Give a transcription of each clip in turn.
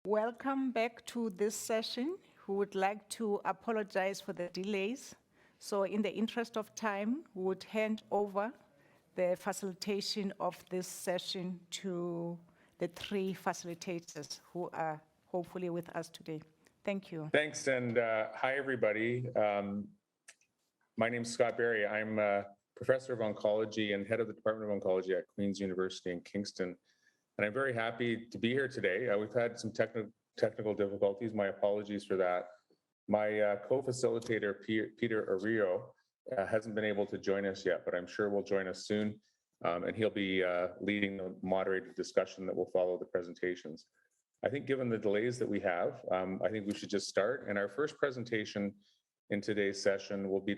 Welcome back to this session. We would like to apologize for the delays. So in the interest of time, we would hand over the facilitation of this session to the three facilitators who are hopefully with us today. Thank you. Thanks, and hi, everybody. My name is Scott Berry. I'm a professor of oncology and head of the Department of Oncology at Queen's University in Kingston. And I'm very happy to be here today. We've had some technical difficulties. My apologies for that. My co-facilitator, Peter Arillo, hasn't been able to join us yet, but I'm sure will join us soon. And he'll be leading the moderated discussion that will follow the presentations. I think given the delays that we have, I think we should just start. And our first presentation in today's session will be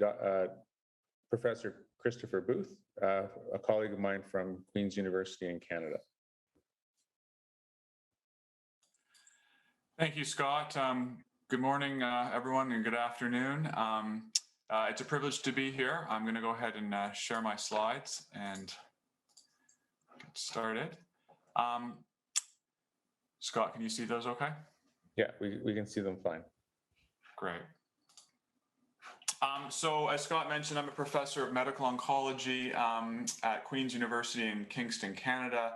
Professor Christopher Booth, a colleague of mine from Queen's University in Canada. Thank you, Scott. Good morning, everyone, and good afternoon. It's a privilege to be here. I'm going to go ahead and share my slides and get started. Scott, can you see those okay? Yeah, we can see them fine. Great. So as Scott mentioned, I'm a professor of medical oncology at Queen's University in Kingston, Canada,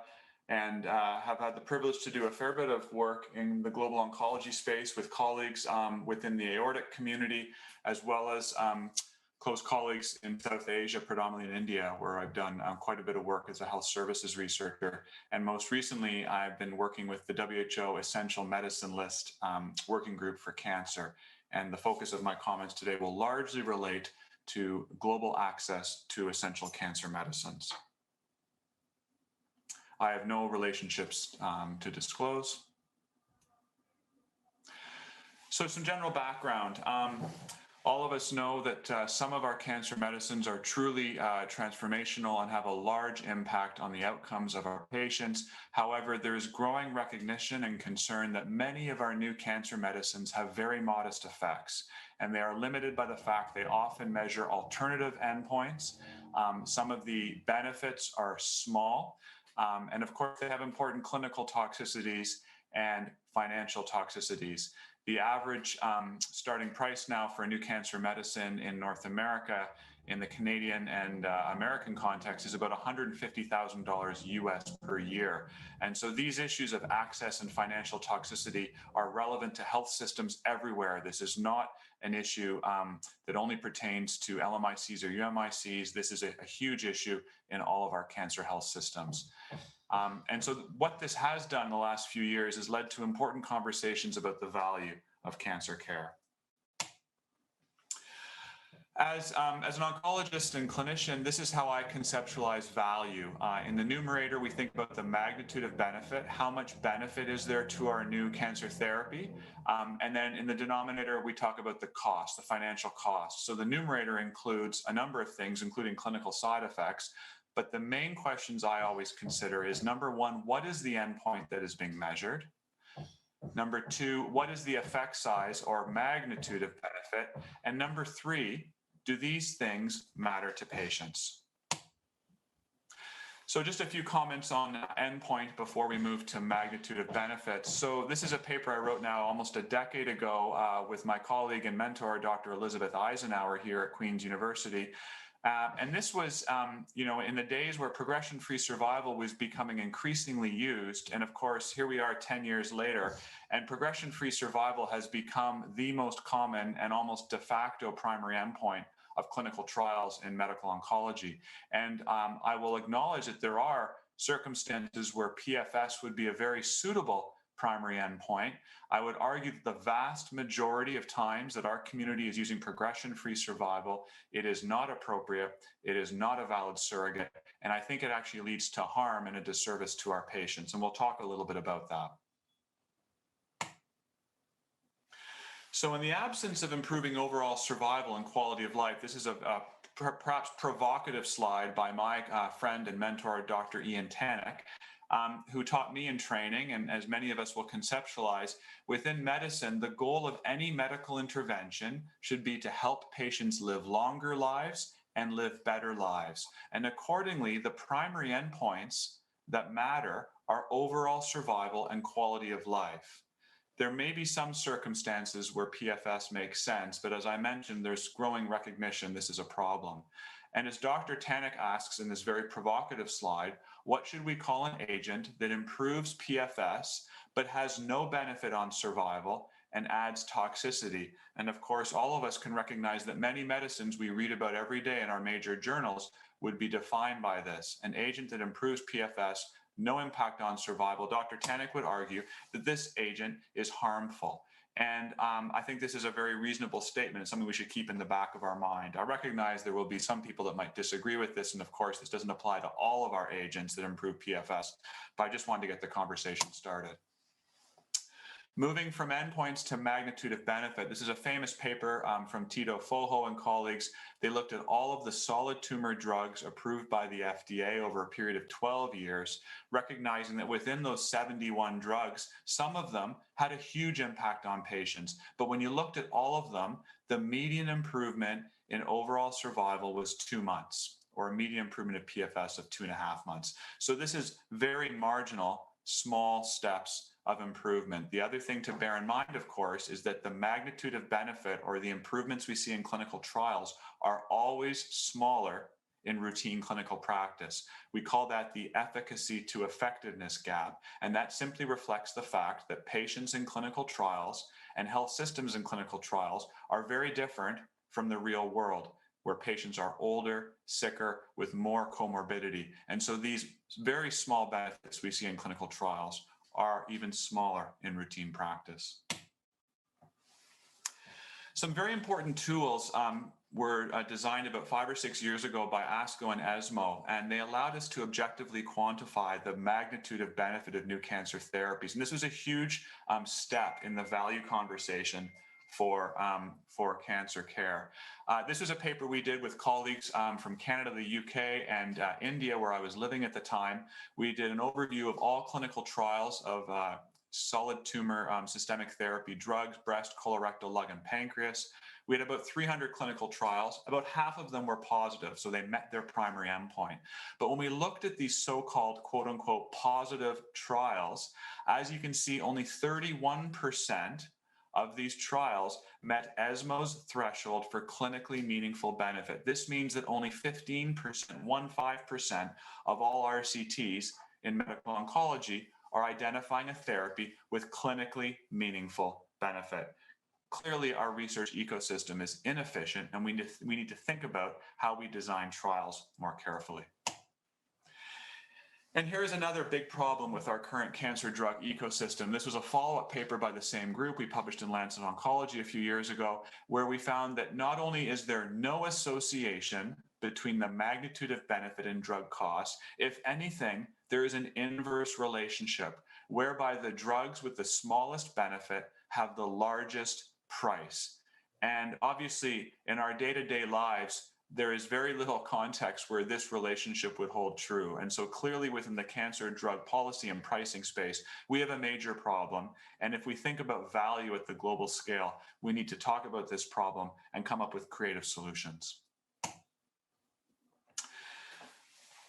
and have had the privilege to do a fair bit of work in the global oncology space with colleagues within the aortic community, as well as close colleagues in South Asia, predominantly in India, where I've done quite a bit of work as a health services researcher. And most recently, I've been working with the WHO Essential Medicine List Working Group for Cancer. And the focus of my comments today will largely relate to global access to essential cancer medicines. I have no relationships to disclose. So some general background. All of us know that some of our cancer medicines are truly transformational and have a large impact on the outcomes of our patients. However, there is growing recognition and concern that many of our new cancer medicines have very modest effects, and they are limited by the fact they often measure alternative endpoints. Some of the benefits are small, and of course, they have important clinical toxicities and financial toxicities. The average starting price now for a new cancer medicine in North America, in the Canadian and American context, is about $150,000 US per year. And so these issues of access and financial toxicity are relevant to health systems everywhere. This is not an issue that only pertains to LMICs or UMICs. This is a huge issue in all of our cancer health systems. And so what this has done in the last few years has led to important conversations about the value of cancer care. As an oncologist and clinician, this is how I conceptualize value. In the numerator, we think about the magnitude of benefit. How much benefit is there to our new cancer therapy? And then in the denominator, we talk about the cost, the financial cost. So the numerator includes a number of things, including clinical side effects. But the main questions I always consider is, number one, what is the endpoint that is being measured? Number two, what is the effect size or magnitude of benefit? And number three, do these things matter to patients? So just a few comments on endpoint before we move to magnitude of benefits. So this is a paper I wrote now almost a decade ago with my colleague and mentor, Dr. Elizabeth Eisenhower here at Queen's University. And this was, in the days where progression-free survival was becoming increasingly used. And of course, here we are 10 years later, and progression-free survival has become the most common and almost de facto primary endpoint of clinical trials in medical oncology. And I will acknowledge that there are circumstances where PFS would be a very suitable primary endpoint. I would argue that the vast majority of times that our community is using progression-free survival, it is not appropriate, it is not a valid surrogate, and I think it actually leads to harm and a disservice to our patients, and we'll talk a little bit about that. So in the absence of improving overall survival and quality of life, this is a perhaps provocative slide by my friend and mentor, Dr. Ian Tannock, who taught me in training, and as many of us will conceptualize, within medicine, the goal of any medical intervention should be to help patients live longer lives and live better lives. And accordingly, the primary endpoints that matter are overall survival and quality of life. There may be some circumstances where PFS makes sense, but as I mentioned, there's growing recognition this is a problem. And as Dr. Tannock asks in this very provocative slide, what should we call an agent that improves PFS but has no benefit on survival and adds toxicity? And of course, all of us can recognize that many medicines we read about every day in our major journals would be defined by this. An agent that improves PFS, no impact on survival. Dr. Tannock would argue that this agent is harmful. And I think this is a very reasonable statement, something we should keep in the back of our mind. I recognize there will be some people that might disagree with this, and of course, this doesn't apply to all of our agents that improve PFS, but I just wanted to get the conversation started. Moving from endpoints to magnitude of benefit, this is a famous paper from Tito Fojo and colleagues. They looked at all of the solid tumor drugs approved by the FDA over a period of 12 years, recognizing that within those 71 drugs, some of them had a huge impact on patients. But when you looked at all of them, the median improvement in overall survival was 2 months, or a median improvement of PFS of 2.5 months. So this is very marginal, small steps of improvement. The other thing to bear in mind, of course, is that the magnitude of benefit or the improvements we see in clinical trials are always smaller in routine clinical practice. We call that the efficacy to effectiveness gap. And that simply reflects the fact that patients in clinical trials and health systems in clinical trials are very different from the real world, where patients are older, sicker, with more comorbidity. And so these very small benefits we see in clinical trials are even smaller in routine practice. Some very important tools were designed about 5 or 6 years ago by ASCO and ESMO, and they allowed us to objectively quantify the magnitude of benefit of new cancer therapies. And this was a huge step in the value conversation for cancer care. This was a paper we did with colleagues from Canada, the UK, and India, where I was living at the time. We did an overview of all clinical trials of solid tumor systemic therapy drugs, breast, colorectal, lung, and pancreas. We had about 300 clinical trials. About half of them were positive, so they met their primary endpoint. But when we looked at these so-called quote unquote positive trials, as you can see, only 31% of these trials met ESMO's threshold for clinically meaningful benefit. This means that only 15% of all RCTs in medical oncology are identifying a therapy with clinically meaningful benefit. Clearly, our research ecosystem is inefficient, and we need to think about how we design trials more carefully. And here's another big problem with our current cancer drug ecosystem. This was a follow-up paper by the same group we published in Lancet Oncology a few years ago, where we found that not only is there no association between the magnitude of benefit and drug costs, if anything, there is an inverse relationship whereby the drugs with the smallest benefit have the largest price. And obviously, in our day-to-day lives, there is very little context where this relationship would hold true. And so clearly within the cancer drug policy and pricing space, we have a major problem. And if we think about value at the global scale, we need to talk about this problem and come up with creative solutions.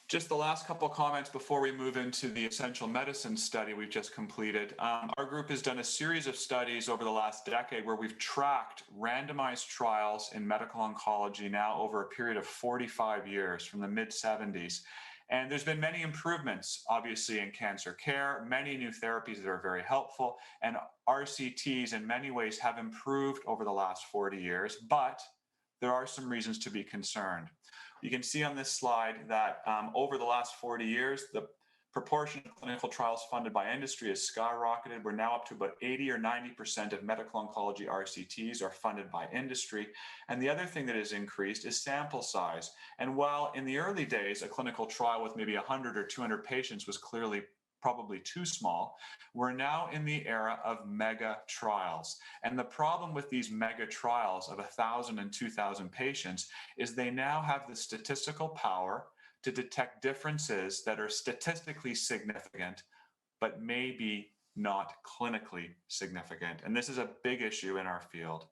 Just the last couple of comments before we move into the essential medicine study we've just completed. Our group has done a series of studies over the last decade where we've tracked randomized trials in medical oncology now over a period of 45 years, from the mid-70s. And there's been many improvements, obviously, in cancer care, many new therapies that are very helpful, and RCTs in many ways have improved over the last 40 years, but there are some reasons to be concerned. You can see on this slide that over the last 40 years, the proportion of clinical trials funded by industry has skyrocketed. We're now up to about 80 or 90% of medical oncology RCTs are funded by industry. And the other thing that has increased is sample size. And while in the early days, a clinical trial with maybe 100 or 200 patients was clearly probably too small, we're now in the era of mega trials. And the problem with these mega trials of 1,000 and 2,000 patients is they now have the statistical power to detect differences that are statistically significant, but maybe not clinically significant. And this is a big issue in our field.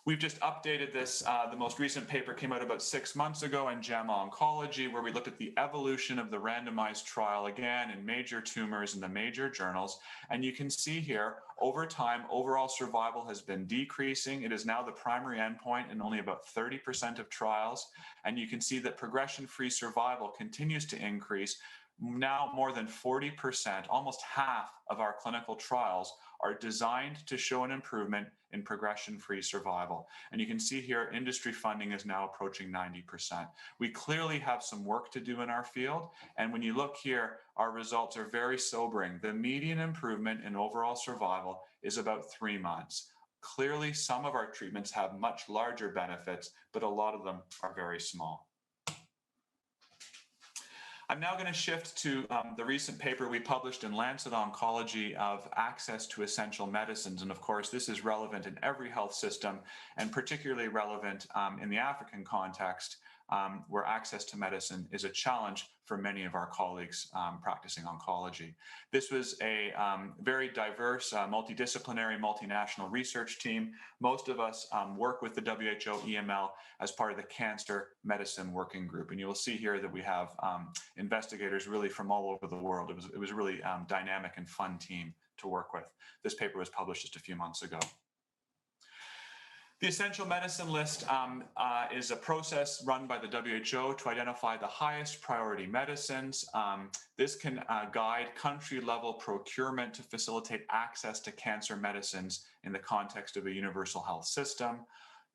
We've just updated this. The most recent paper came out about 6 months ago in JAMA Oncology, where we looked at the evolution of the randomized trial again in major tumors in the major journals. And you can see here, over time, overall survival has been decreasing. It is now the primary endpoint in only about 30% of trials. And you can see that progression-free survival continues to increase. Now more than 40%, almost half of our clinical trials are designed to show an improvement in progression-free survival. And you can see here, industry funding is now approaching 90%. We clearly have some work to do in our field. And when you look here, our results are very sobering. The median improvement in overall survival is about 3 months. Clearly, some of our treatments have much larger benefits, but a lot of them are very small. I'm now going to shift to the recent paper we published in Lancet Oncology of access to essential medicines. And of course, this is relevant in every health system and particularly relevant in the African context, where access to medicine is a challenge for many of our colleagues practicing oncology. This was a very diverse, multidisciplinary, multinational research team. Most of us work with the WHO EML as part of the Cancer Medicine Working Group. And you will see here that we have investigators really from all over the world. It was a really dynamic and fun team to work with. This paper was published just a few months ago. The essential medicine list is a process run by the WHO to identify the highest priority medicines. This can guide country-level procurement to facilitate access to cancer medicines in the context of a universal health system.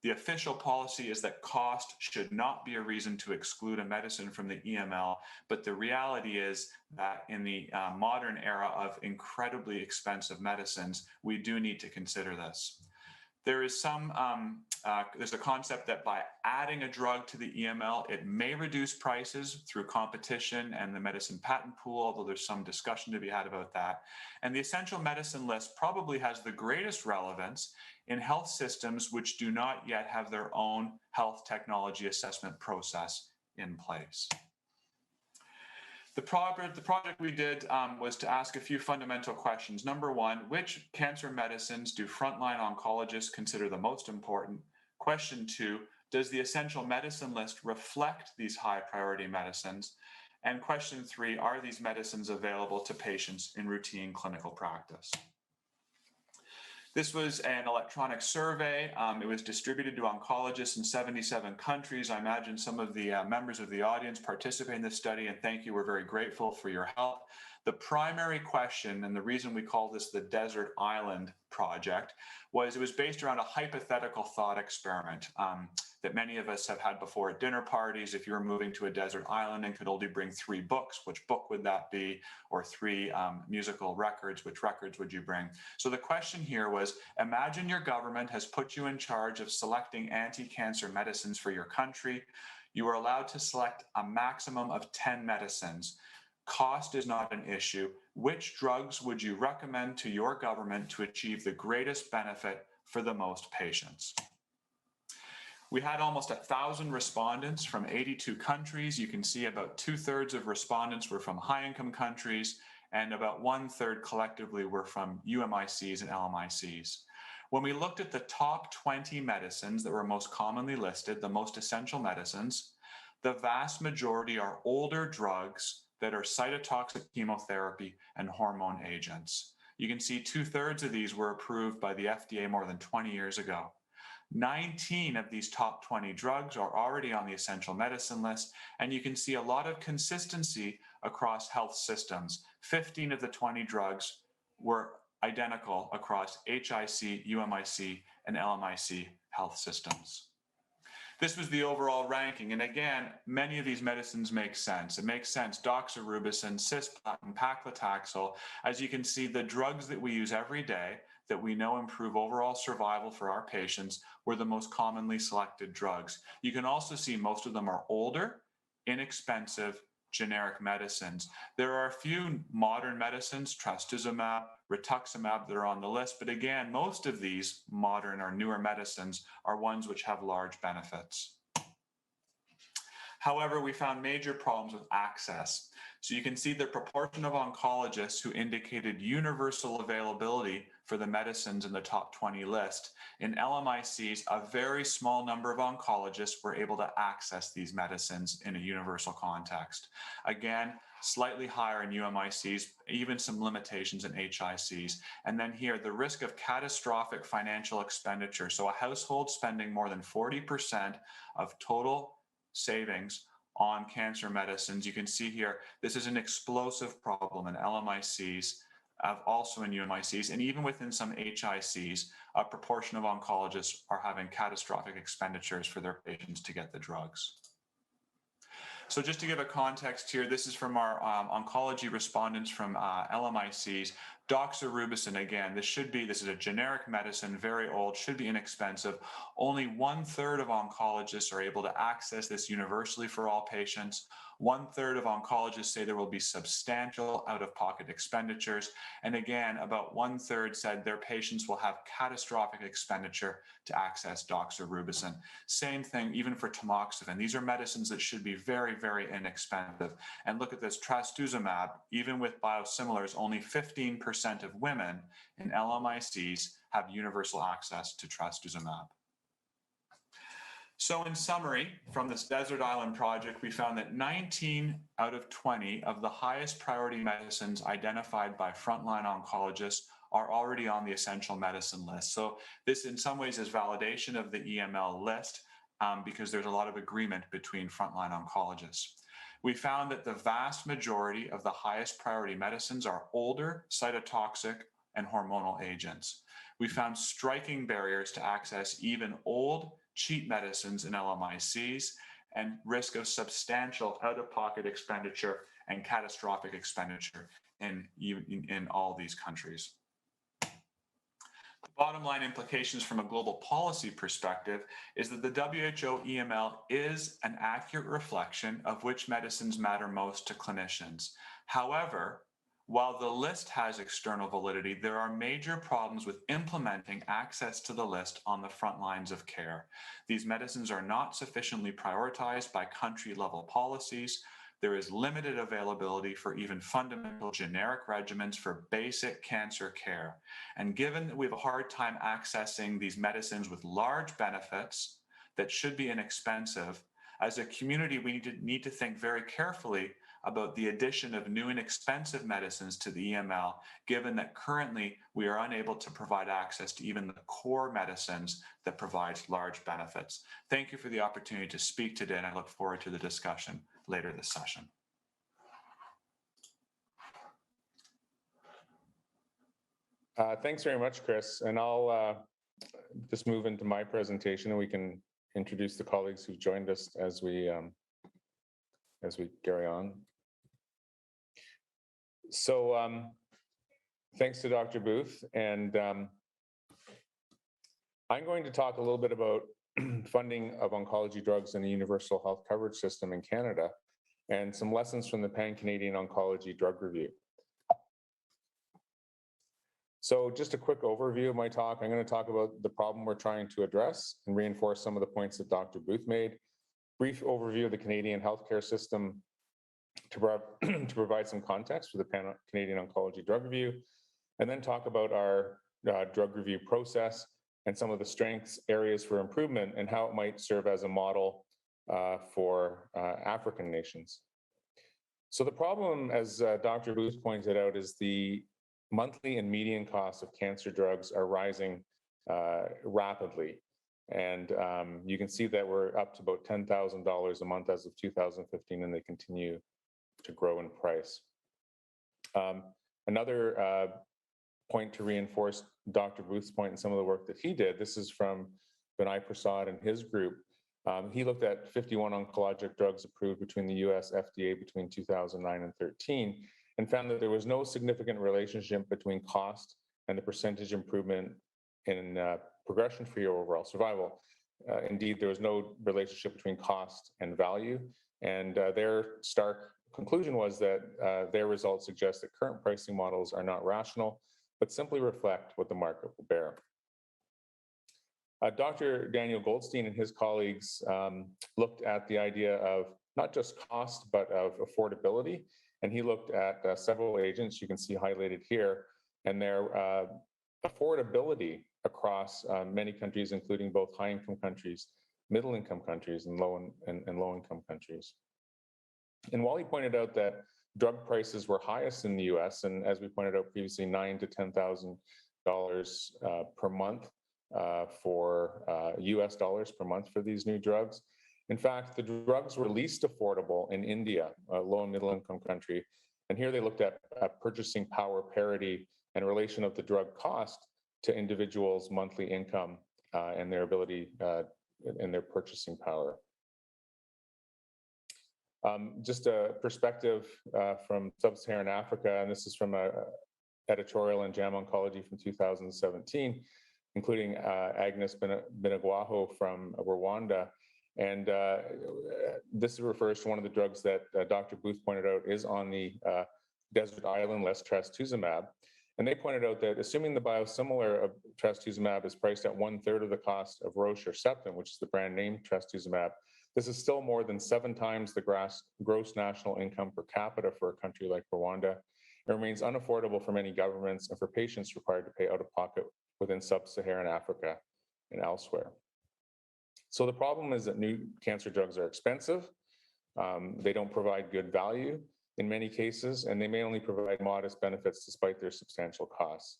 The official policy is that cost should not be a reason to exclude a medicine from the EML, but the reality is that in the modern era of incredibly expensive medicines, we do need to consider this. There is there's a concept that by adding a drug to the EML, it may reduce prices through competition and the medicine patent pool, although there's some discussion to be had about that. And the essential medicine list probably has the greatest relevance in health systems which do not yet have their own health technology assessment process in place. The project we did was to ask a few fundamental questions. Number one, which cancer medicines do frontline oncologists consider the most important? Question two, does the essential medicine list reflect these high priority medicines? And question three, are these medicines available to patients in routine clinical practice? This was an electronic survey. It was distributed to oncologists in 77 countries. I imagine some of the members of the audience participate in this study, and thank you. We're very grateful for your help. The primary question, and the reason we call this the Desert Island Project, was it was based around a hypothetical thought experiment that many of us have had before at dinner parties. If you were moving to a desert island and could only bring 3 books, which book would that be? Or 3 musical records, which records would you bring? So the question here was, imagine your government has put you in charge of selecting anti-cancer medicines for your country. You are allowed to select a maximum of 10 medicines. Cost is not an issue. Which drugs would you recommend to your government to achieve the greatest benefit for the most patients? We had almost 1,000 respondents from 82 countries. You can see about 2/3 of respondents were from high-income countries, and about 1/3 collectively were from UMICs and LMICs. When we looked at the top 20 medicines that were most commonly listed, the most essential medicines, the vast majority are older drugs that are cytotoxic chemotherapy and hormone agents. You can see 2/3 of these were approved by the FDA more than 20 years ago. 19 of these top 20 drugs are already on the essential medicine list, and you can see a lot of consistency across health systems. 15 of the 20 drugs were identical across HIC, UMIC, and LMIC health systems. This was the overall ranking, and again, many of these medicines make sense. It makes sense, doxorubicin, cisplatin, paclitaxel. As you can see, the drugs that we use every day that we know improve overall survival for our patients were the most commonly selected drugs. You can also see most of them are older, inexpensive, generic medicines. There are a few modern medicines, trastuzumab, rituximab, that are on the list, but again, most of these modern or newer medicines are ones which have large benefits. However, we found major problems with access. So you can see the proportion of oncologists who indicated universal availability for the medicines in the top 20 list. In LMICs, a very small number of oncologists were able to access these medicines in a universal context. Again, slightly higher in UMICs, even some limitations in HICs. And then here, the risk of catastrophic financial expenditure. So a household spending more than 40% of total savings on cancer medicines. You can see here, this is an explosive problem in LMICs, also in UMICs, and even within some HICs, a proportion of oncologists are having catastrophic expenditures for their patients to get the drugs. So just to give a context here, this is from our oncology respondents from LMICs. Doxorubicin, again, this is a generic medicine, very old, should be inexpensive. Only 1/3 of oncologists are able to access this universally for all patients. 1/3 of oncologists say there will be substantial out-of-pocket expenditures. And again, about 1/3 said their patients will have catastrophic expenditure to access doxorubicin. Same thing even for tamoxifen. These are medicines that should be very, very inexpensive. And look at this, trastuzumab, even with biosimilars, only 15% of women in LMICs have universal access to trastuzumab. So in summary, from this Desert Island Project, we found that 19 out of 20 of the highest priority medicines identified by frontline oncologists are already on the essential medicine list. So this in some ways is validation of the EML list because there's a lot of agreement between frontline oncologists. We found that the vast majority of the highest priority medicines are older, cytotoxic, and hormonal agents. We found striking barriers to access even old, cheap medicines in LMICs and risk of substantial out-of-pocket expenditure and catastrophic expenditure in all these countries. The bottom line implications from a global policy perspective is that the WHO EML is an accurate reflection of which medicines matter most to clinicians. However, while the list has external validity, there are major problems with implementing access to the list on the front lines of care. These medicines are not sufficiently prioritized by country-level policies. There is limited availability for even fundamental generic regimens for basic cancer care. And given that we have a hard time accessing these medicines with large benefits that should be inexpensive, as a community, we need to think very carefully about the addition of new and expensive medicines to the EML, given that currently we are unable to provide access to even the core medicines that provide large benefits. Thank you for the opportunity to speak today, and I look forward to the discussion later this session. Thanks very much, Chris. And I'll just move into my presentation and we can introduce the colleagues who've joined us as we carry on. So thanks to Dr. Booth. And I'm going to talk a little bit about funding of oncology drugs in the universal health coverage system in Canada and some lessons from the Pan-Canadian Oncology Drug Review. So just a quick overview of my talk. I'm going to talk about the problem we're trying to address and reinforce some of the points that Dr. Booth made. Brief overview of the Canadian healthcare system to provide some context for the Pan-Canadian Oncology Drug Review, and then talk about our drug review process and some of the strengths, areas for improvement, and how it might serve as a model for African nations. So the problem, as Dr. Booth pointed out, is the monthly and median costs of cancer drugs are rising rapidly. And you can see that we're up to about $10,000 a month as of 2015, and they continue to grow in price. Another point to reinforce Dr. Booth's point and some of the work that he did, this is from Vinay Prasad and his group. He looked at 51 oncologic drugs approved between the US FDA between 2009 and 13, and found that there was no significant relationship between cost and the percentage improvement in progression-free or overall survival. Indeed, there was no relationship between cost and value, and their stark conclusion was that their results suggest that current pricing models are not rational, but simply reflect what the market will bear. Dr. Daniel Goldstein and his colleagues looked at the idea of not just cost, but of affordability. And he looked at several agents you can see highlighted here, and their affordability across many countries, including both high-income countries, middle-income countries, and low-income countries. And while he pointed out that drug prices were highest in the U.S., and as we pointed out previously, $9,000 to $10,000 per month for US dollars per month for these new drugs. In fact, the drugs were least affordable in India, a low and middle income country. And here they looked at purchasing power parity and relation of the drug cost to individuals' monthly income and their ability and their purchasing power. Just a perspective from Sub-Saharan Africa, and this is from an editorial in JAMA Oncology from 2017, including Agnes Binagwaho from Rwanda. And this refers to one of the drugs that Dr. Booth pointed out is on the desert island, less trastuzumab. And they pointed out that assuming the biosimilar of trastuzumab is priced at 1/3 of the cost of Roche or Herceptin, which is the brand name trastuzumab, this is still more than 7 times the gross national income per capita for a country like Rwanda. It remains unaffordable for many governments and for patients required to pay out of pocket within Sub-Saharan Africa and elsewhere. So the problem is that new cancer drugs are expensive. They don't provide good value in many cases, and they may only provide modest benefits despite their substantial costs.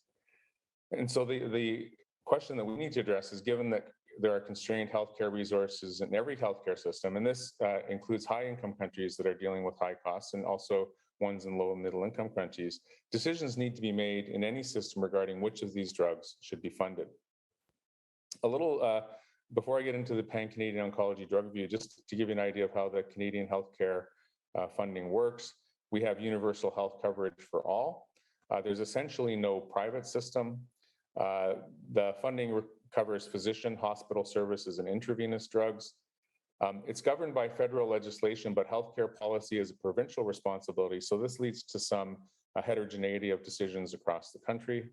And so the question that we need to address is, given that there are constrained healthcare resources in every healthcare system, and this includes high-income countries that are dealing with high costs and also ones in low and middle-income countries, decisions need to be made in any system regarding which of these drugs should be funded. A little, before I get into the Pan-Canadian Oncology Drug Review, just to give you an idea of how the Canadian healthcare funding works, we have universal health coverage for all. There's essentially no private system. The funding covers physician, hospital services, and intravenous drugs. It's governed by federal legislation, but healthcare policy is a provincial responsibility. So this leads to some heterogeneity of decisions across the country,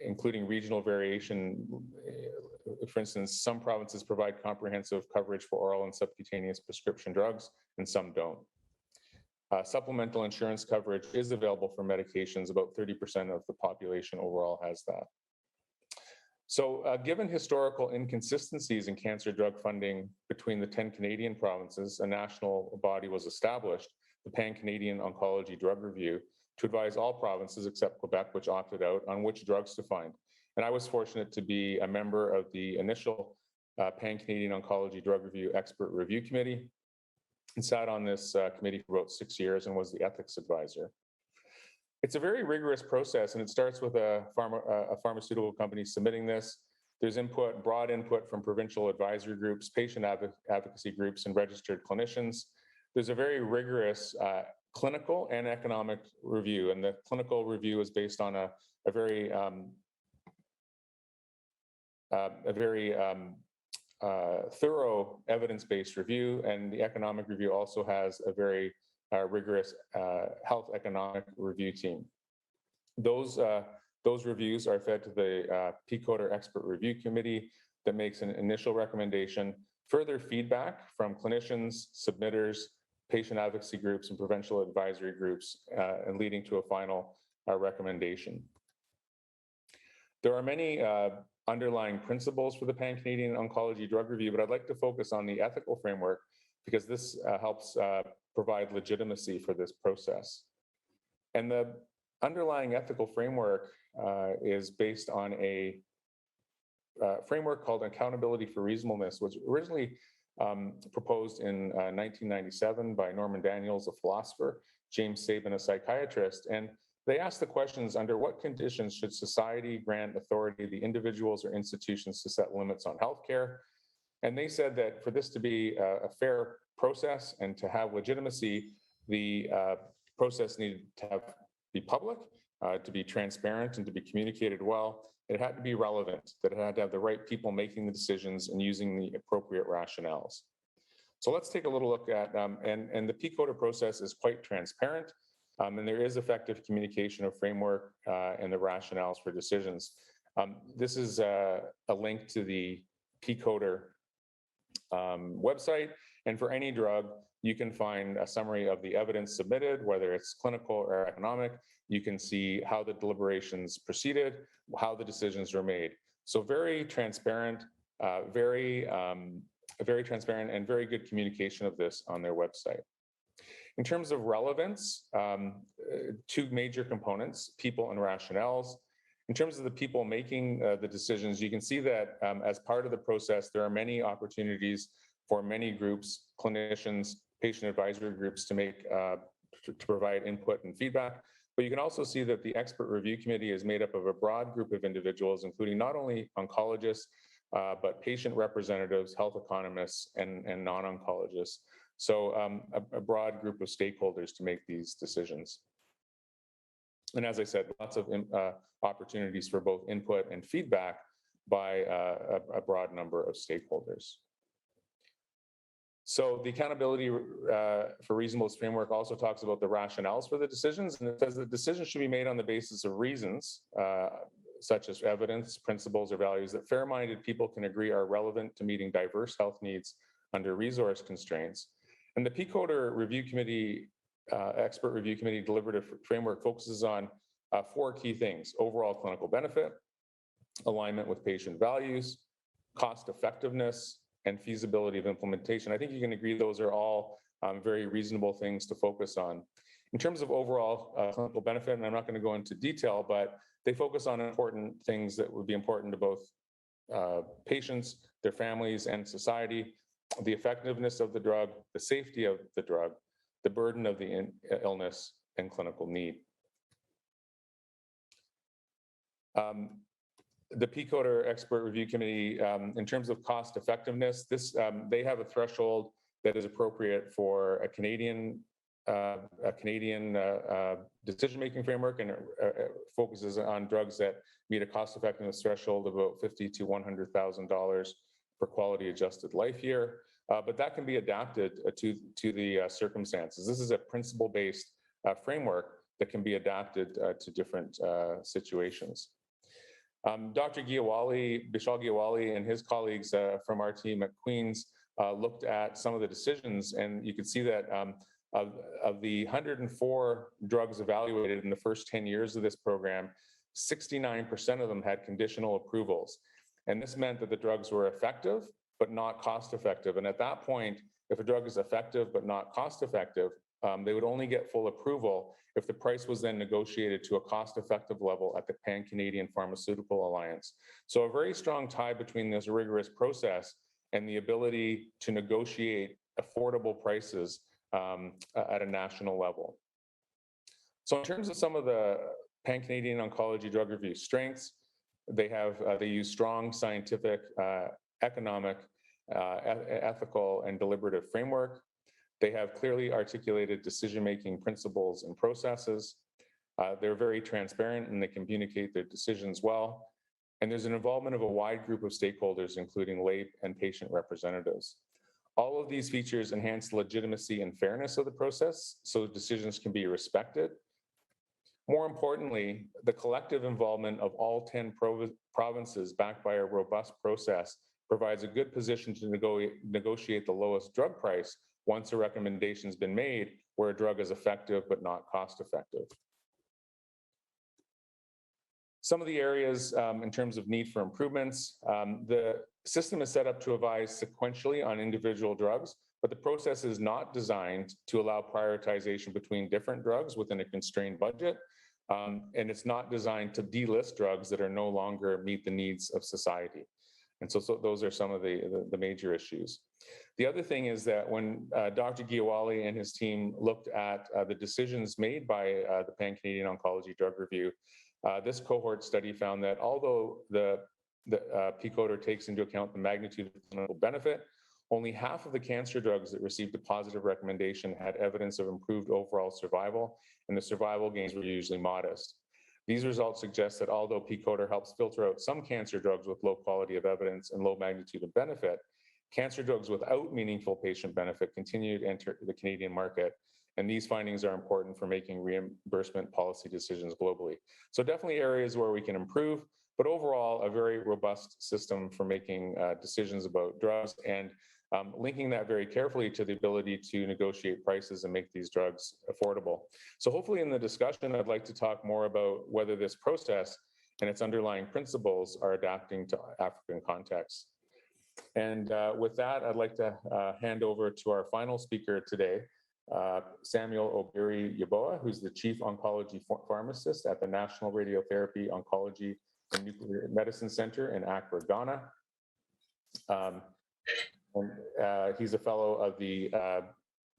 including regional variation. For instance, some provinces provide comprehensive coverage for oral and subcutaneous prescription drugs, and some don't. Supplemental insurance coverage is available for medications. About 30% of the population overall has that. So given historical inconsistencies in cancer drug funding between the 10 Canadian provinces, a national body was established, the Pan-Canadian Oncology Drug Review, to advise all provinces except Quebec, which opted out, on which drugs to fund. And I was fortunate to be a member of the initial Pan-Canadian Oncology Drug Review Expert Review Committee and sat on this committee for about 6 years and was the ethics advisor. It's a very rigorous process, and it starts with a pharmaceutical company submitting this. There's input, broad input from provincial advisory groups, patient advocacy groups, and registered clinicians. There's a very rigorous clinical and economic review, and the clinical review is based on a very thorough evidence-based review, and the economic review also has a very rigorous health economic review team. Those reviews are fed to the PCODER Expert Review Committee that makes an initial recommendation, further feedback from clinicians, submitters, patient advocacy groups, and provincial advisory groups, and leading to a final recommendation. There are many underlying principles for the Pan-Canadian Oncology Drug Review, but I'd like to focus on the ethical framework because this helps provide legitimacy for this process. And the underlying ethical framework is based on a framework called Accountability for Reasonableness, which was originally proposed in 1997 by Norman Daniels, a philosopher, James Sabin, a psychiatrist. And they asked the questions: under what conditions should society grant authority to individuals or institutions to set limits on healthcare? And they said that for this to be a fair process and to have legitimacy, the process needed to be public, to be transparent, and to be communicated well. It had to be relevant, that it had to have the right people making the decisions and using the appropriate rationales. So let's take a little look at, and the PCODER process is quite transparent, and there is effective communication of framework and the rationales for decisions. This is a link to the PCODER website, And for any drug, you can find a summary of the evidence submitted, whether it's clinical or economic. You can see how the deliberations proceeded, how the decisions were made. So very transparent, very transparent and very good communication of this on their website. In terms of relevance, two major components, people and rationales. In terms of the people making the decisions, you can see that as part of the process, there are many opportunities for many groups, clinicians, patient advisory groups to provide input and feedback. But you can also see that the expert review committee is made up of a broad group of individuals, including not only oncologists, but patient representatives, health economists, and non-oncologists. So a broad group of stakeholders to make these decisions. And as I said, lots of opportunities for both input and feedback by a broad number of stakeholders. So the accountability for reasonableness framework also talks about the rationales for the decisions, and it says that decisions should be made on the basis of reasons, such as evidence, principles, or values that fair-minded people can agree are relevant to meeting diverse health needs under resource constraints. And the PCODER Review Committee, Expert Review Committee deliberative framework focuses on 4 key things: overall clinical benefit, alignment with patient values, cost effectiveness, and feasibility of implementation. I think you can agree those are all very reasonable things to focus on. In terms of overall clinical benefit, and I'm not going to go into detail, but they focus on important things that would be important to both patients, their families, and society: the effectiveness of the drug, the safety of the drug, the burden of the illness, and clinical need. The PCODER Expert Review Committee, in terms of cost effectiveness, they have a threshold that is appropriate for a Canadian decision-making framework, and it focuses on drugs that meet a cost effectiveness threshold of about $50,000 to $100,000 per quality adjusted life year. But that can be adapted to the circumstances. This is a principle-based framework that can be adapted to different situations. Dr. Bishal Giawali and his colleagues from our team at Queen's looked at some of the decisions, and you can see that of the 104 drugs evaluated in the first 10 years of this program, 69% of them had conditional approvals. And this meant that the drugs were effective, but not cost effective. And at that point, if a drug is effective but not cost effective, they would only get full approval if the price was then negotiated to a cost-effective level at the Pan-Canadian Pharmaceutical Alliance. So a very strong tie between this rigorous process and the ability to negotiate affordable prices at a national level. So in terms of some of the Pan-Canadian Oncology Drug Review strengths, they use strong scientific, economic, ethical, and deliberative framework. They have clearly articulated decision-making principles and processes. They're very transparent and they communicate their decisions well. And there's an involvement of a wide group of stakeholders, including lay and patient representatives. All of these features enhance the legitimacy and fairness of the process, so decisions can be respected. More importantly, the collective involvement of all 10 provinces, backed by a robust process, provides a good position to negotiate the lowest drug price once a recommendation has been made where a drug is effective but not cost effective. Some of the areas in terms of need for improvements, the system is set up to advise sequentially on individual drugs, but the process is not designed to allow prioritization between different drugs within a constrained budget. And it's not designed to delist drugs that are no longer meet the needs of society. And so those are some of the major issues. The other thing is that when Dr. Giawali and his team looked at the decisions made by the Pan-Canadian Oncology Drug Review, this cohort study found that although the PCODER takes into account the magnitude of clinical benefit, only half of the cancer drugs that received a positive recommendation had evidence of improved overall survival, and the survival gains were usually modest. These results suggest that although PCODER helps filter out some cancer drugs with low quality of evidence and low magnitude of benefit, cancer drugs without meaningful patient benefit continue to enter the Canadian market. And these findings are important for making reimbursement policy decisions globally. So definitely areas where we can improve, but overall, a very robust system for making decisions about drugs. And linking that very carefully to the ability to negotiate prices and make these drugs affordable. So hopefully in the discussion, I'd like to talk more about whether this process and its underlying principles are adapting to African contexts. And with that, I'd like to hand over to our final speaker today, Samuel Obiri Yaboa, who's the Chief Oncology Pharmacist at the National Radiotherapy, Oncology, and Nuclear Medicine Center in Accra, Ghana. He's a fellow of the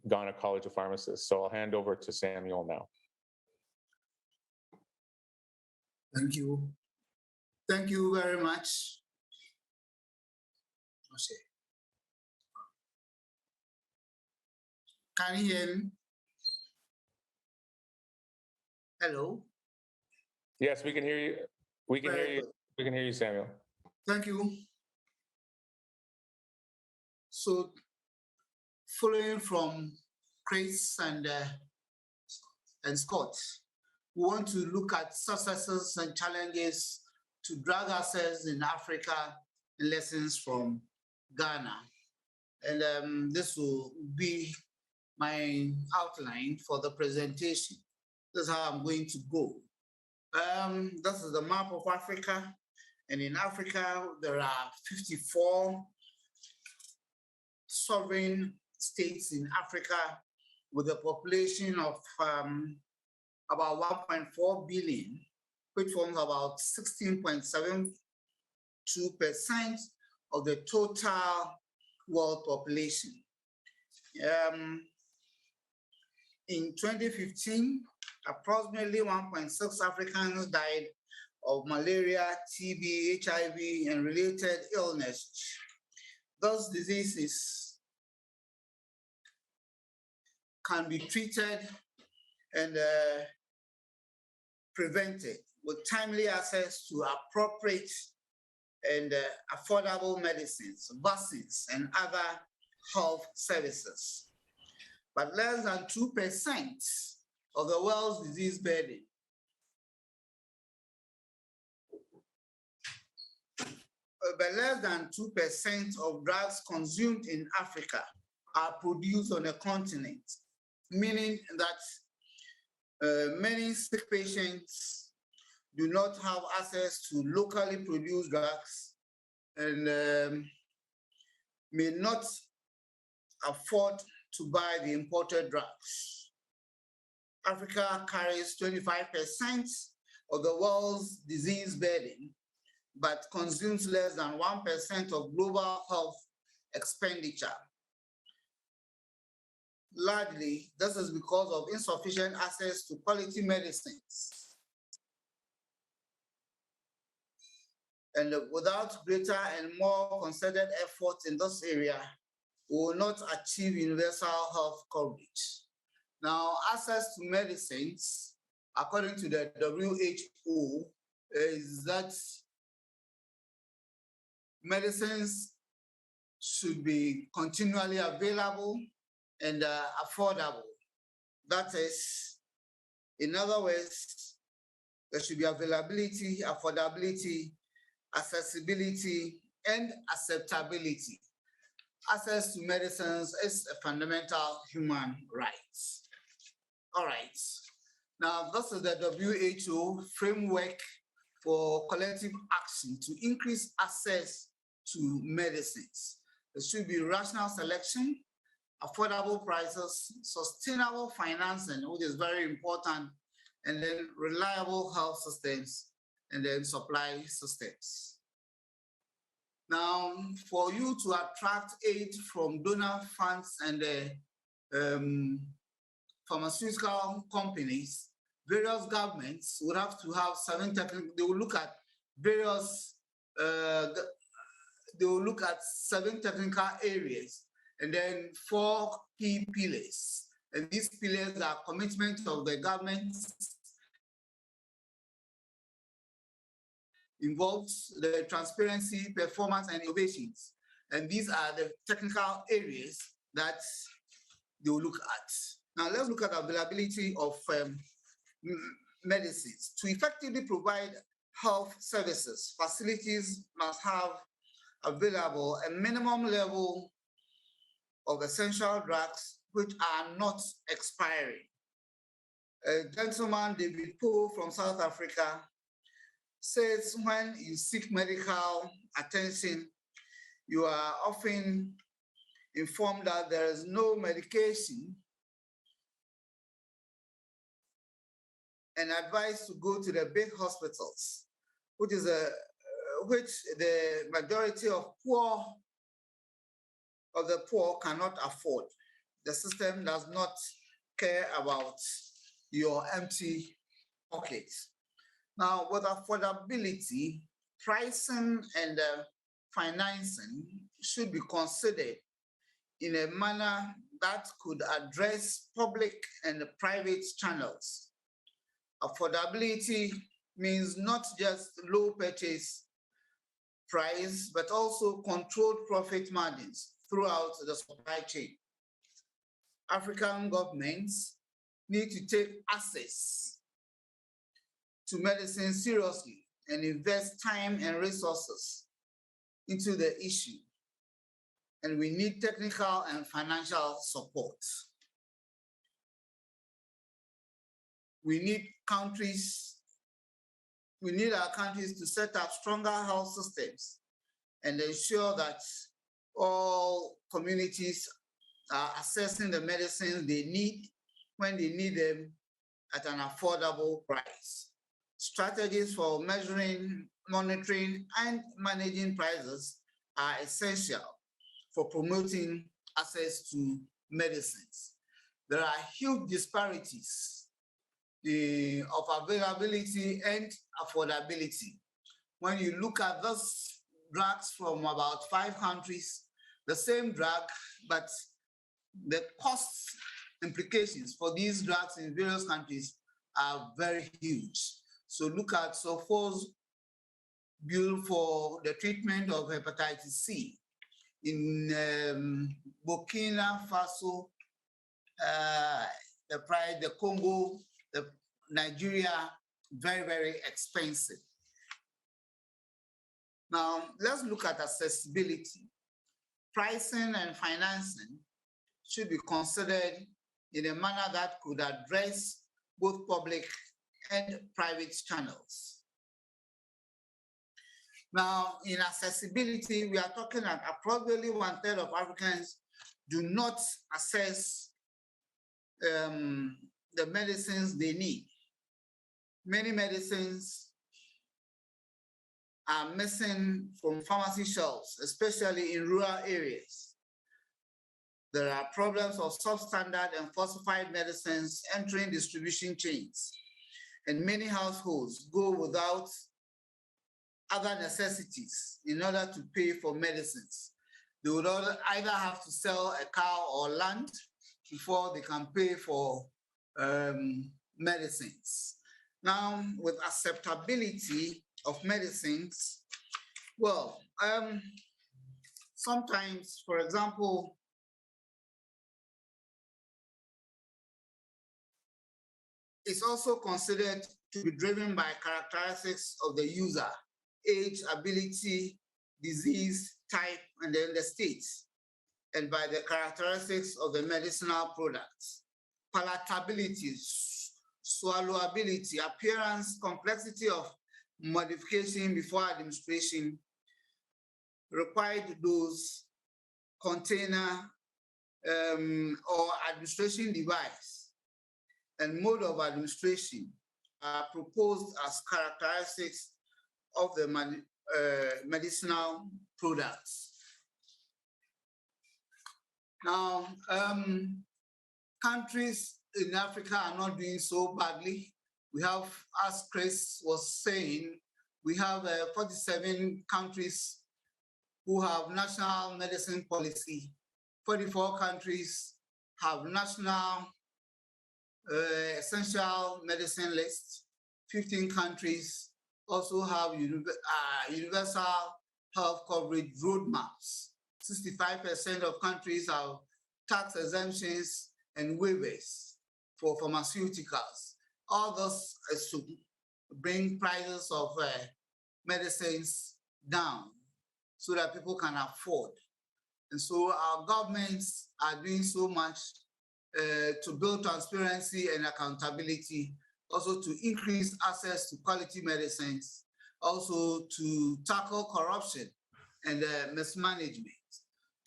Ghana College of Pharmacists. So I'll hand over to Samuel now. Thank you. Thank you very much. Can you hear me? Hello? Yes, we can hear you. We can hear you. We can hear you, Samuel. Thank you. So, following from Chris and Scott, we want to look at successes and challenges to drug access in Africa and lessons from Ghana. And this will be my outline for the presentation. This is how I'm going to go. This is the map of Africa. And in Africa, there are 54 sovereign states in Africa with a population of about 1.4 billion, which forms about 16.72% of the total world population. In 2015, approximately 1.6 Africans died of malaria, TB, HIV, and related illness. Those diseases can be treated and prevented with timely access to appropriate and affordable medicines, vaccines, and other health services. But less than 2% of the world's disease burden but less than 2% of drugs consumed in Africa are produced on the continent, meaning that many sick patients do not have access to locally produced drugs and may not afford to buy the imported drugs. Africa carries 25% of the world's disease burden, but consumes less than 1% of global health expenditure. Largely, this is because of insufficient access to quality medicines. And without greater and more concerted effort in this area, we will not achieve universal health coverage. Now, access to medicines, according to the WHO, is that medicines should be continually available and affordable. That is, in other words, there should be availability, affordability, accessibility, and acceptability. Access to medicines is a fundamental human right. All right. Now, this is the WHO framework for collective action to increase access to medicines. There should be rational selection, affordable prices, sustainable financing, which is very important, and then reliable health systems, and then supply systems. Now, for you to attract aid from donor funds and pharmaceutical companies, various governments would have to have they will look at various, they will look at 7 technical areas and then 4 key pillars. And these pillars are commitment of the government, involves the transparency, performance, and innovations. And these are the technical areas that they will look at. Now let's look at availability of medicines. To effectively provide health services, facilities must have available a minimum level of essential drugs which are not expiring. A gentleman, David Poe from South Africa, says when you seek medical attention, you are often informed that there is no medication and advised to go to the big hospitals, which the majority of the poor cannot afford. The system does not care about your empty pockets. Now, with affordability, pricing and financing should be considered in a manner that could address public and private channels. Affordability means not just low purchase price, but also controlled profit margins throughout the supply chain. African governments need to take access to medicine seriously and invest time and resources into the issue. And we need technical and financial support. We need our countries to set up stronger health systems and ensure that all communities are accessing the medicines they need when they need them at an affordable price. Strategies for measuring, monitoring, and managing prices are essential for promoting access to medicines. There are huge disparities of availability and affordability. When you look at those drugs from about 5 countries, the same drug, but the cost implications for these drugs in various countries are very huge. So look at Sophos bill for the treatment of hepatitis C. In Burkina Faso, the Congo, Nigeria, very, very expensive. Now, let's look at accessibility. Pricing and financing should be considered in a manner that could address both public and private channels. Now, in accessibility, we are talking that approximately 1/3 of Africans do not access the medicines they need. Many medicines are missing from pharmacy shelves, especially in rural areas. There are problems of substandard and falsified medicines entering distribution chains, and many households go without other necessities in order to pay for medicines. They would either have to sell a cow or land before they can pay for medicines. Now, with acceptability of medicines, well, sometimes, for example, it's also considered to be driven by characteristics of the user: age, ability, disease, type, and then the state, and by the characteristics of the medicinal products: palatability, swallowability, appearance, complexity of modification before administration, required dose, container, or administration device, and mode of administration are proposed as characteristics of the medicinal products. Now, countries in Africa are not doing so badly. We have, as Chris was saying, we have 47 countries who have national medicine policy. 44 countries have national essential medicine list. 15 countries also have universal health coverage roadmaps. 65% of countries have tax exemptions and waivers for pharmaceuticals. All this is to bring prices of medicines down so that people can afford. And so our governments are doing so much to build transparency and accountability, also to increase access to quality medicines, also to tackle corruption and mismanagement,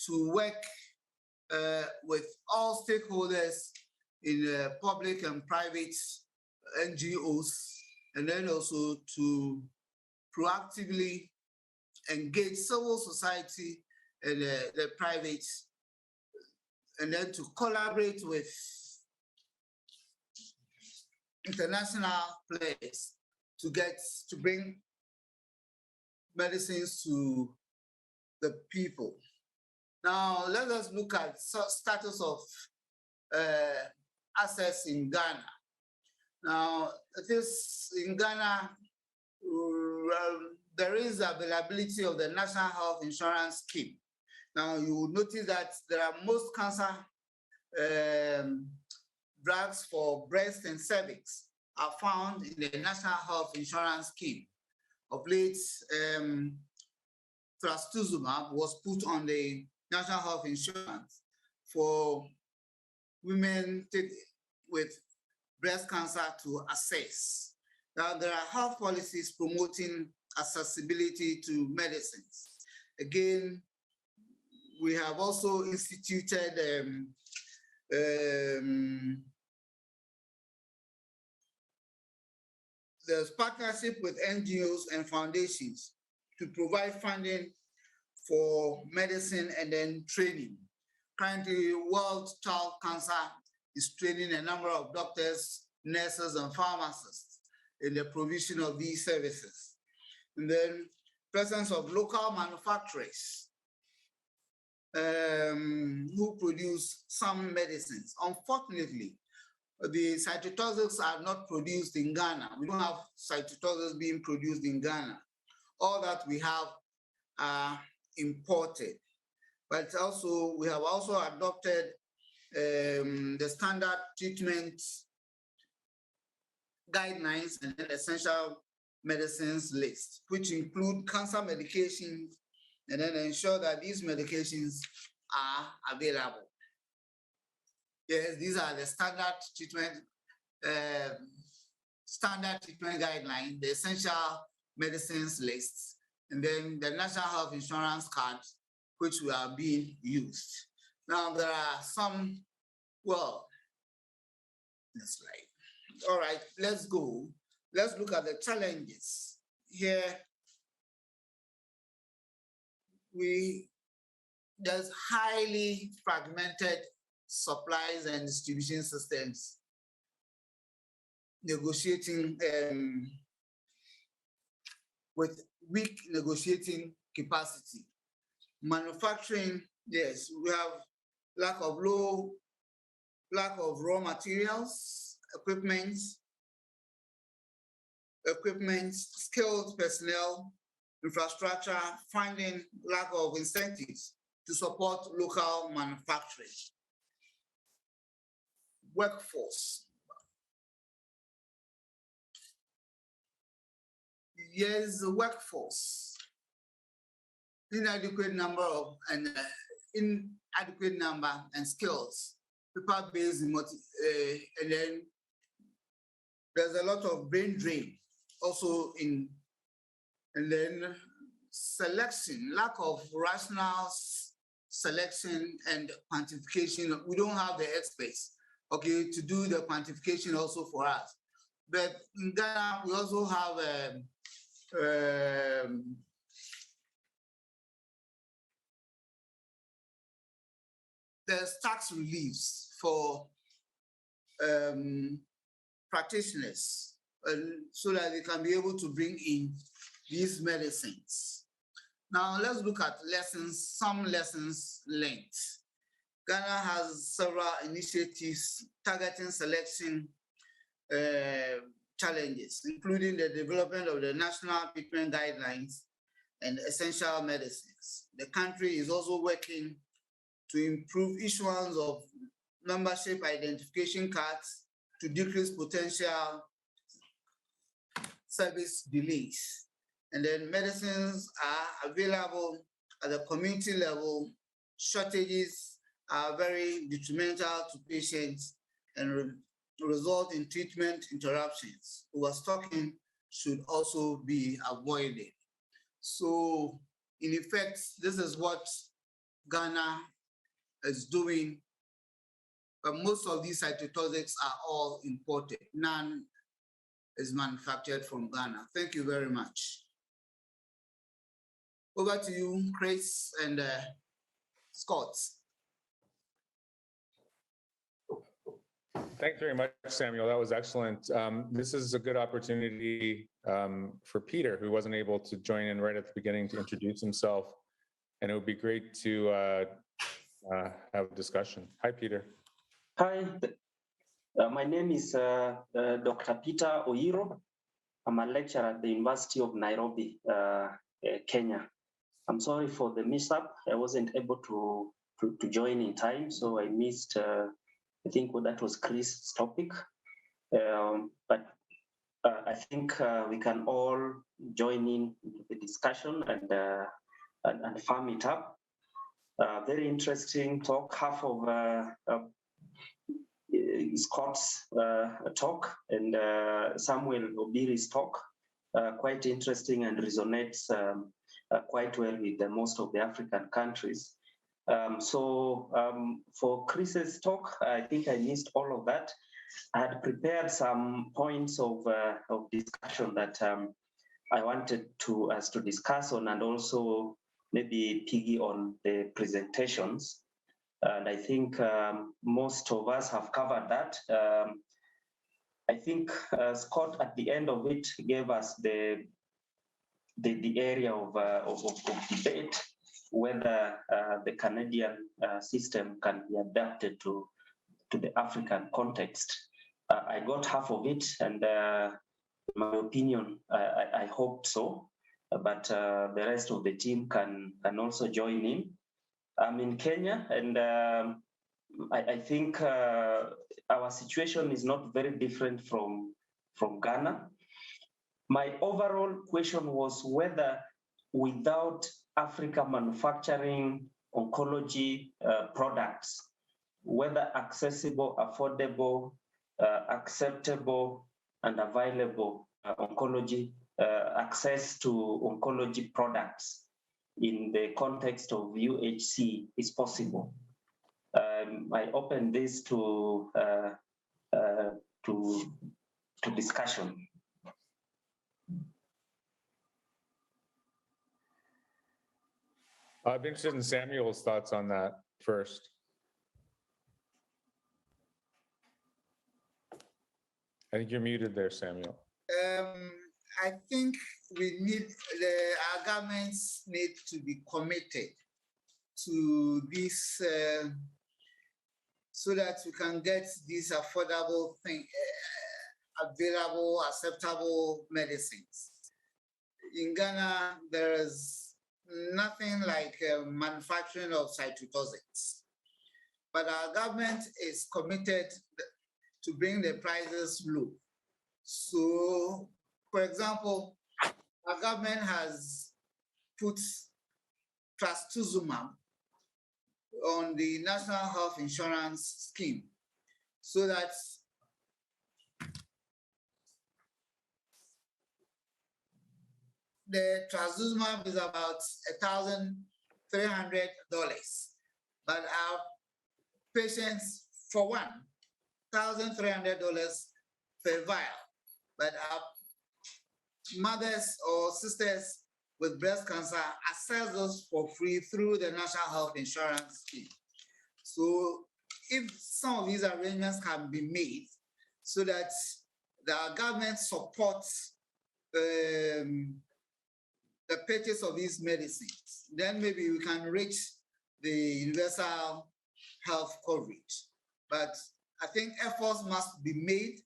to work with all stakeholders in public and private NGOs, and then also to proactively engage civil society and the private, and then to collaborate with international players to bring medicines to the people. Now, let us look at status of access in Ghana. Now, in Ghana, there is availability of the National Health Insurance Scheme. Now, you will notice that there are most cancer drugs for breast and cervix are found in the National Health Insurance Scheme. Of late, trastuzumab was put on the National Health Insurance for women with breast cancer to assess. Now, there are health policies promoting accessibility to medicines. Again, we have also instituted there's partnership with NGOs and foundations to provide funding for medicine and then training. Currently, World Child Cancer is training a number of doctors, nurses, and pharmacists in the provision of these services. And then presence of local manufacturers who produce some medicines. Unfortunately, the cytotoxics are not produced in Ghana. We don't have cytotoxics being produced in Ghana. All that we have are imported. But also, we have also adopted the standard treatment guidelines and then essential medicines list, which include cancer medications, and then ensure that these medications are available. Yes, these are the standard treatment guidelines, the essential medicines lists, and then the National Health Insurance cards, which are being used. Now, there are some, well, next slide. All right, let's go. Let's look at the challenges. Here, there's highly fragmented supplies and distribution systems, negotiating with weak negotiating capacity. Manufacturing, yes, we have lack of raw materials, equipment, skilled personnel, infrastructure, funding, lack of incentives to support local manufacturing. Workforce. Yes, the workforce. Inadequate number and skills, people-based, and then there's a lot of brain drain also and then selection, lack of rational selection and quantification. We don't have the experts, okay, to do the quantification also for us. But in Ghana, we also have there's tax reliefs for practitioners so that they can be able to bring in these medicines. Now let's look at some lessons learned. Ghana has several initiatives targeting selection challenges, including the development of the National Treatment Guidelines and essential medicines. The country is also working to improve issuance of membership identification cards to decrease potential service delays. And then medicines are available at the community level shortages are very detrimental to patients and result in treatment interruptions. Overstocking should also be avoided. So in effect, this is what Ghana is doing, but most of these cytotoxics are all imported. None is manufactured from Ghana. Thank you very much. Over to you, Chris and Scott. Thanks very much, Samuel. That was excellent. This is a good opportunity for Peter, who wasn't able to join in right at the beginning, to introduce himself. And it would be great to have a discussion. Hi, Peter. Hi, my name is Dr. Peter Oiro. I'm a lecturer at the University of Nairobi, Kenya. I'm sorry for the mishap. I wasn't able to join in time, so I missed, I think that was Chris' topic. But I think we can all join in the discussion and farm it up. Very interesting talk, half of Scott's talk and Samuel Obiri's talk, quite interesting and resonates quite well with most of the African countries. For Chris's talk, I think I missed all of that. I had prepared some points of discussion that I wanted us to discuss on, and also maybe piggy on the presentations. And I think most of us have covered that. I think Scott, at the end of it, gave us the area of debate, whether the Canadian system can be adapted to the African context. I got half of it, and in my opinion, I hope so. But the rest of the team can also join in. I'm in Kenya, and I think our situation is not very different from Ghana. My overall question was whether without Africa manufacturing oncology products, whether accessible, affordable, acceptable, and available oncology, access to oncology products in the context of UHC is possible. I open this to discussion. I'd be interested in Samuel's thoughts on that first. I think you're muted there, Samuel. I think our governments need to be committed to this so that we can get these affordable available, acceptable medicines. In Ghana, there is nothing like manufacturing of cytotoxics, but our government is committed to bring the prices low. So, for example, our government has put trastuzumab on the National Health Insurance Scheme so that the trastuzumab is about $1,300, but our patients, for $1,300 per vial, but our mothers or sisters with breast cancer access those for free through the National Health Insurance Scheme. So if some of these arrangements can be made so that the government supports the purchase of these medicines, then maybe we can reach the universal health coverage. But I think efforts must be made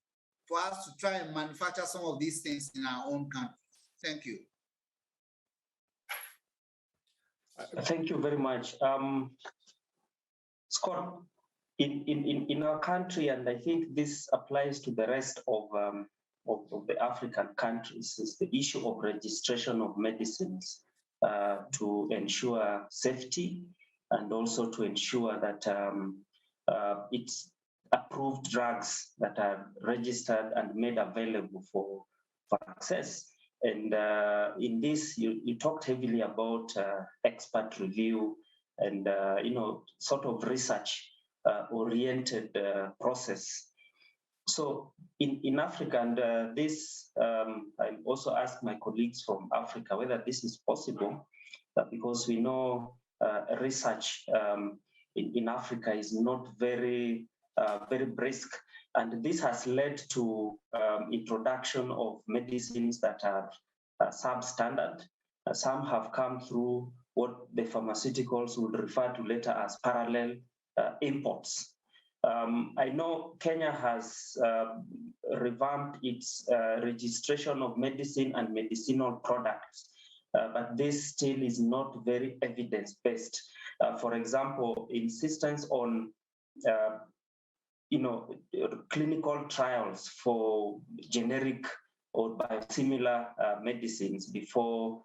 for us to try and manufacture some of these things in our own country. Thank you. Thank you very much. Scott, in our country, and I think this applies to the rest of the African countries, is the issue of registration of medicines to ensure safety and also to ensure that it's approved drugs that are registered and made available for access. And in this, you talked heavily about expert review and sort of research oriented process. So in Africa, and this, I also asked my colleagues from Africa whether this is possible, because we know research in Africa is not very brisk, and this has led to introduction of medicines that are substandard. Some have come through what the pharmaceuticals would refer to later as parallel imports. I know Kenya has revamped its registration of medicine and medicinal products, but this still is not very evidence-based. For example, insistence on clinical trials for generic or biosimilar medicines before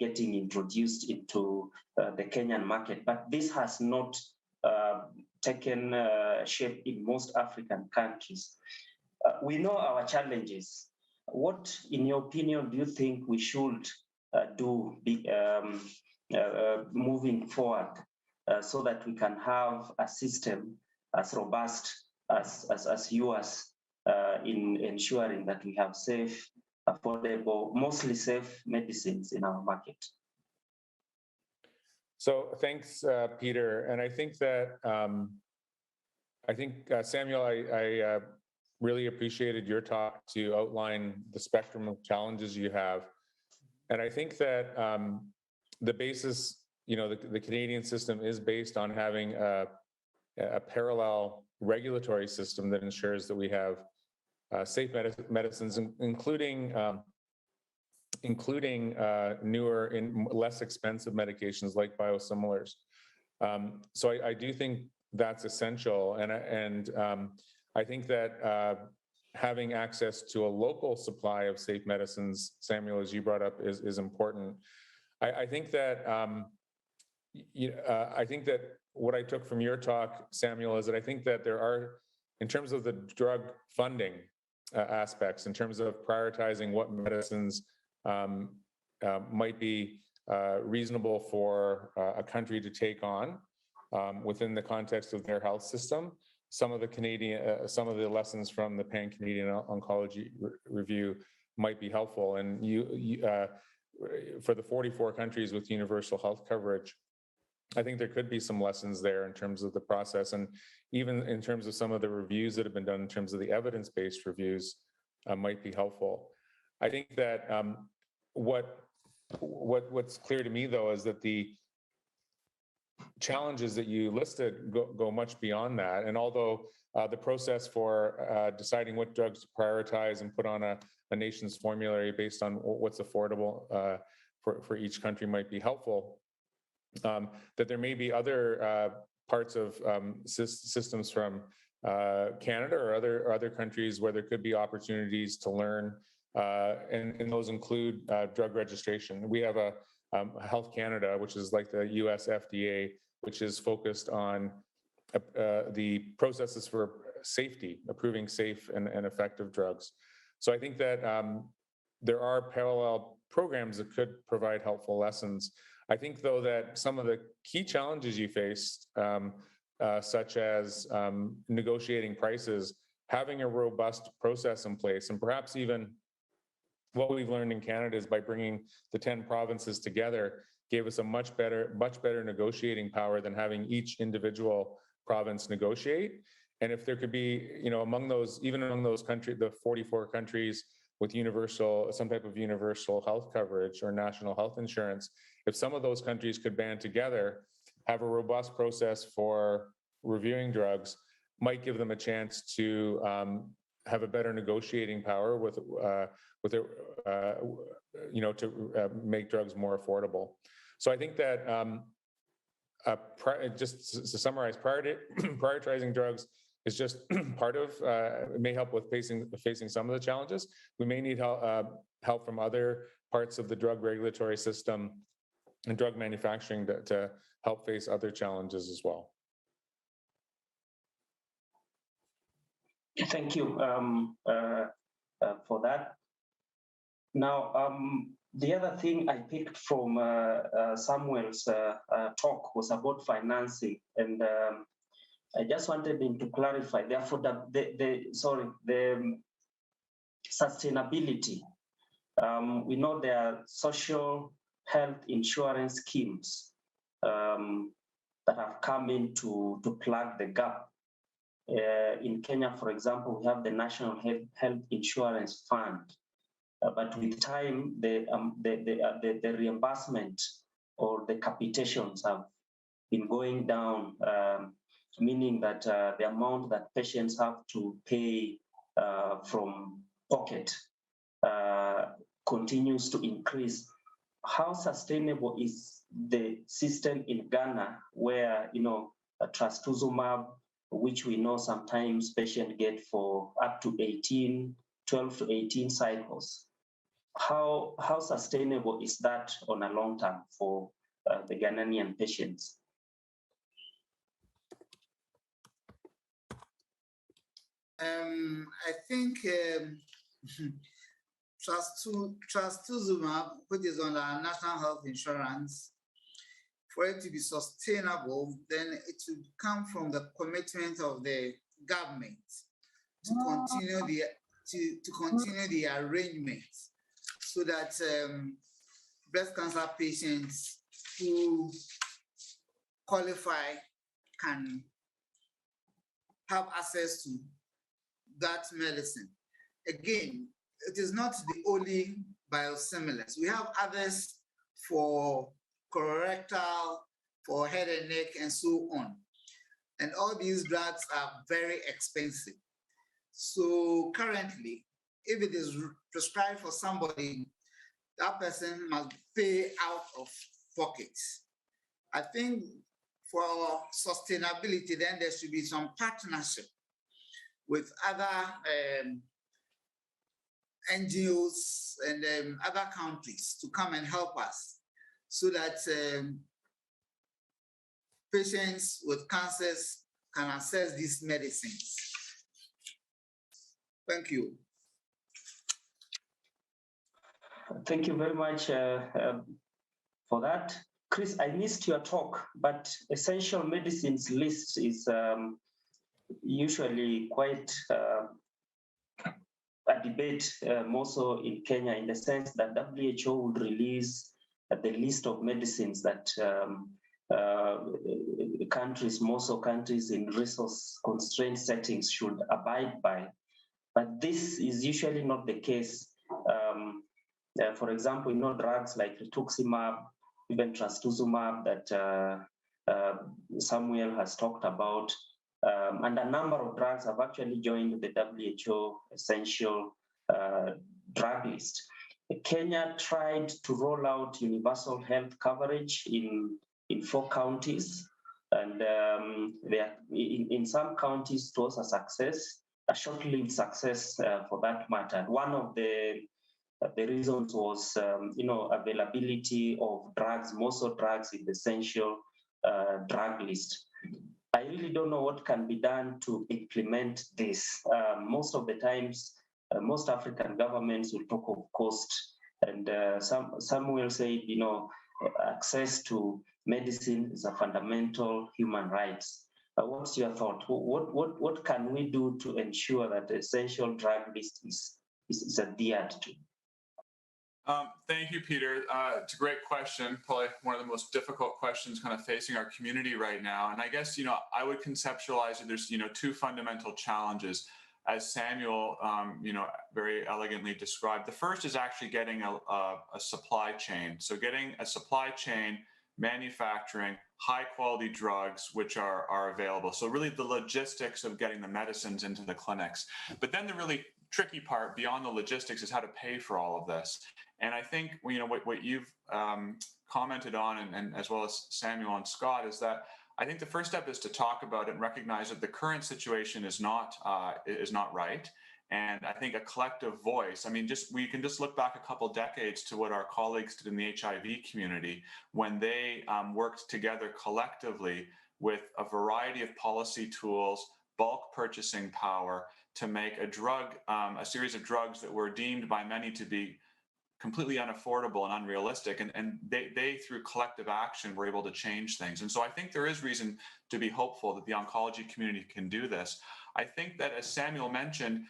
getting introduced into the Kenyan market. But this has not taken shape in most African countries. We know our challenges. What, in your opinion, do you think we should do moving forward so that we can have a system as robust as yours in ensuring that we have safe, affordable, mostly safe medicines in our market? So thanks, Peter. And I think that, Samuel, I really appreciated your talk to outline the spectrum of challenges you have. And I think that the basis, the Canadian system is based on having a parallel regulatory system that ensures that we have safe medicines, including newer and less expensive medications like biosimilars. So I do think that's essential, and I think that having access to a local supply of safe medicines, Samuel, as you brought up, is important. I think that I think that what I took from your talk, Samuel, is that I think that there are, in terms of the drug funding aspects, in terms of prioritizing what medicines might be reasonable for a country to take on within the context of their health system. Some of the lessons from the Pan-Canadian Oncology Review might be helpful. And for the 44 countries with universal health coverage, I think there could be some lessons there in terms of the process, and even in terms of some of the reviews that have been done in terms of the evidence-based reviews might be helpful. I think that what's clear to me, though, is that the challenges that you listed go much beyond that. And although the process for deciding what drugs to prioritize and put on a nation's formulary based on what's affordable for each country might be helpful, that there may be other parts of systems from Canada or other countries where there could be opportunities to learn, and those include drug registration. We have a Health Canada, which is like the US FDA, which is focused on the processes for safety, approving safe and effective drugs. So I think that there are parallel programs that could provide helpful lessons. I think, though, that some of the key challenges you face, such as negotiating prices, having a robust process in place, and perhaps even what we've learned in Canada is by bringing the 10 provinces together, gave us a much better negotiating power than having each individual province negotiate. And if there could be, among those countries, the 44 countries with some type of universal health coverage or national health insurance, if some of those countries could band together, have a robust process for reviewing drugs, might give them a chance to have a better negotiating power to make drugs more affordable. So I think that just to summarize, prioritizing drugs is just part of, it may help with facing some of the challenges. We may need help from other parts of the drug regulatory system and drug manufacturing to help face other challenges as well. Thank you for that. Now, the other thing I picked from Samuel's talk was about financing, and I just wanted him to clarify. Therefore, the sustainability. We know there are social health insurance schemes that have come in to plug the gap. In Kenya, for example, we have the National Health Insurance Fund, but with time, the reimbursement or the capitations have been going down, meaning that the amount that patients have to pay from pocket continues to increase. How sustainable is the system in Ghana, where trastuzumab, which we know sometimes patients get for up to 12 to 18 cycles? How sustainable is that on a long term for the Ghanaian patients? I think trastuzumab, which is on our national health insurance, for it to be sustainable, then it should come from the commitment of the government to continue the arrangement, so that breast cancer patients who qualify can have access to that medicine. Again, it is not the only biosimilars. We have others for colorectal, for head and neck, and so on. And all these drugs are very expensive. So currently, if it is prescribed for somebody, that person must pay out of pocket. I think for sustainability, then there should be some partnership with other NGOs and other countries to come and help us, so that patients with cancers can access these medicines. Thank you. Thank you very much for that. Chris, I missed your talk, but essential medicines list is usually quite a debate, more so in Kenya, in the sense that WHO would release the list of medicines that countries in resource-constrained settings should abide by. But this is usually not the case. For example, drugs like rituximab, even trastuzumab that Samuel has talked about, and a number of drugs have actually joined the WHO essential drug list. Kenya tried to roll out universal health coverage in 4 counties, and in some counties it was a success, a short-lived success for that matter. One of the reasons was availability of drugs, most of drugs in the essential drug list. I really don't know what can be done to implement this. Most of the times, most African governments will talk of cost, and some will say, access to medicine is a fundamental human rights. What's your thought? What can we do to ensure that the essential drug list is adhered to? Thank you, Peter. It's a great question, probably one of the most difficult questions kind of facing our community right now. And I guess, I would conceptualize it, there's, 2 fundamental challenges, as Samuel, very elegantly described. The first is actually getting a supply chain. So getting a supply chain, manufacturing high quality drugs which are available. So really the logistics of getting the medicines into the clinics. But then the really tricky part beyond the logistics is how to pay for all of this. And I think, what you've commented on, and as well as Samuel and Scott, is that I think the first step is to talk about it and recognize that the current situation is not right. and I think a collective voice. I mean, we can just look back a couple decades to what our colleagues did in the HIV community when they worked together collectively with a variety of policy tools, bulk purchasing power to make a series of drugs that were deemed by many to be completely unaffordable and unrealistic. And they, through collective action, were able to change things. And so I think there is reason to be hopeful that the oncology community can do this. I think that, as Samuel mentioned,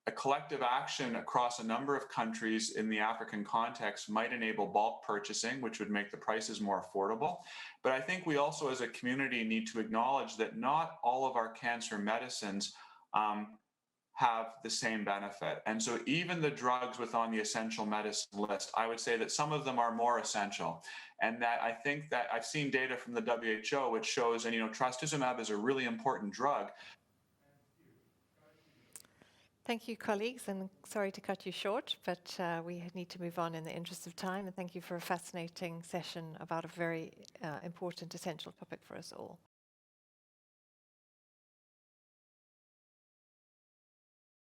a collective action across a number of countries in the African context might enable bulk purchasing, which would make the prices more affordable. But I think we also, as a community, need to acknowledge that not all of our cancer medicines have the same benefit. And so even the drugs on the essential medicine list, I would say that some of them are more essential. And that I think that I've seen data from the WHO which shows, and trastuzumab is a really important drug. Thank you, colleagues, and sorry to cut you short, but we need to move on in the interest of time. And thank you for a fascinating session about a very important, essential topic for us all.